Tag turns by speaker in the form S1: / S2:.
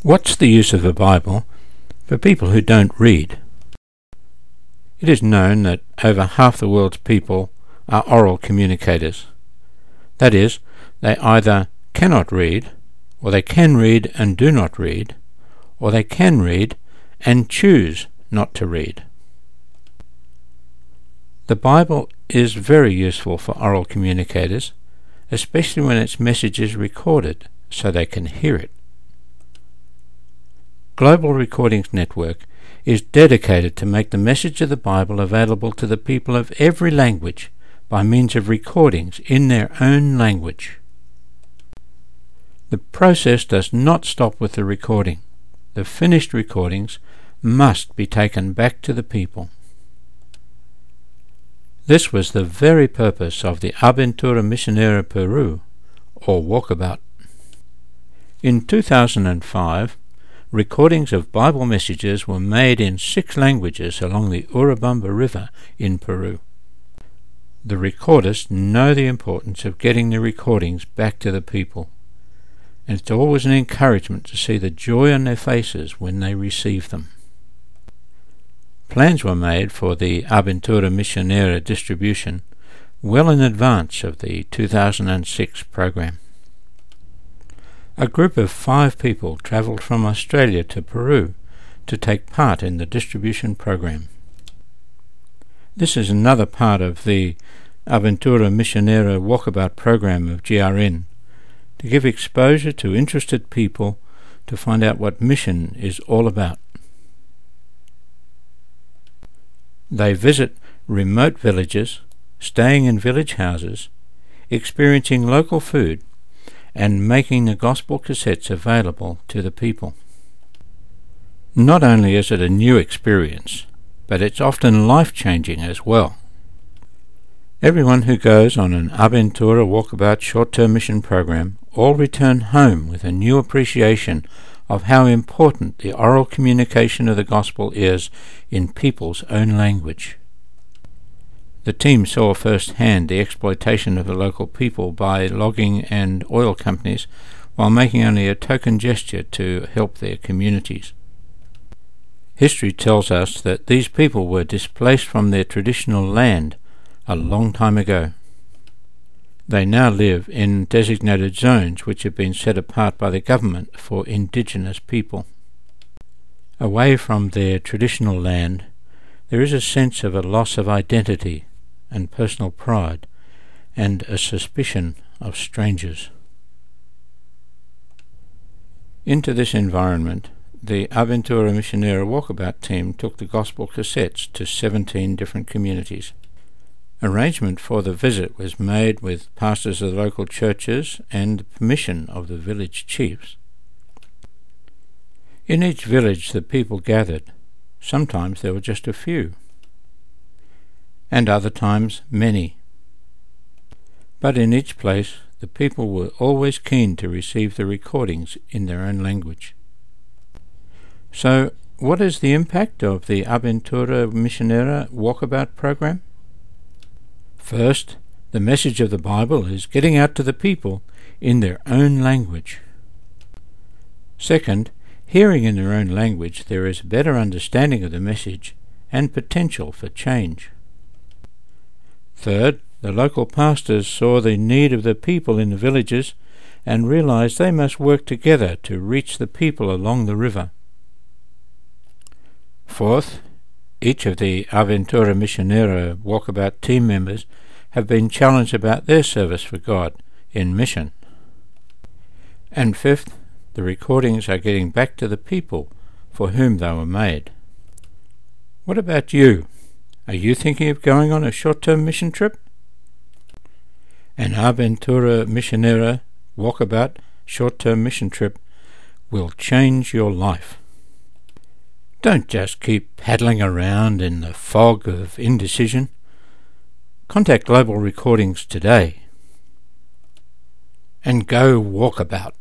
S1: What's the use of a Bible for people who don't read? It is known that over half the world's people are oral communicators. That is, they either cannot read, or they can read and do not read, or they can read and choose not to read. The Bible is very useful for oral communicators, especially when its message is recorded so they can hear it. Global Recordings Network is dedicated to make the message of the Bible available to the people of every language by means of recordings in their own language. The process does not stop with the recording. The finished recordings must be taken back to the people. This was the very purpose of the Aventura Misionera Peru, or Wokabaut. In 2005, recordings of Bible messages were made in 6 languages along the Urubamba River in Peru. The recordists know the importance of getting the recordings back to the people, and it's always an encouragement to see the joy on their faces when they receive them. Plans were made for the Aventura Misionera distribution well in advance of the 2006 program. A group of 5 people travelled from Australia to Peru to take part in the distribution program. This is another part of the Aventura Misionera Wokabaut program of GRN, to give exposure to interested people to find out what mission is all about. They visit remote villages, staying in village houses, experiencing local food, and making the gospel cassettes available to the people. Not only is it a new experience, but it's often life-changing as well. Everyone who goes on an Aventura Wokabaut short-term mission program all return home with a new appreciation of how important the oral communication of the gospel is in people's own language. The team saw firsthand the exploitation of the local people by logging and oil companies while making only a token gesture to help their communities. History tells us that these people were displaced from their traditional land a long time ago. They now live in designated zones which have been set apart by the government for indigenous people. Away from their traditional land, there is a sense of a loss of identity and personal pride, and a suspicion of strangers. Into this environment, the Aventura Misionera Wokabaut team took the gospel cassettes to 17 different communities. Arrangement for the visit was made with pastors of the local churches and the permission of the village chiefs. In each village the people gathered. Sometimes there were just a few, and other times many. But in each place the people were always keen to receive the recordings in their own language. So, what is the impact of the Aventura Misionera Wokabaut program? First, the message of the Bible is getting out to the people in their own language. Second, hearing in their own language, there is better understanding of the message and potential for change. Third, the local pastors saw the need of the people in the villages and realized they must work together to reach the people along the river. Fourth, each of the Aventura Misionera Wokabaut team members have been challenged about their service for God in mission. And fifth, the recordings are getting back to the people for whom they were made. What about you? Are you thinking of going on a short-term mission trip? An Aventura Misionera Wokabaut short-term mission trip will change your life. Don't just keep paddling around in the fog of indecision. Contact Global Recordings today and go Wokabaut.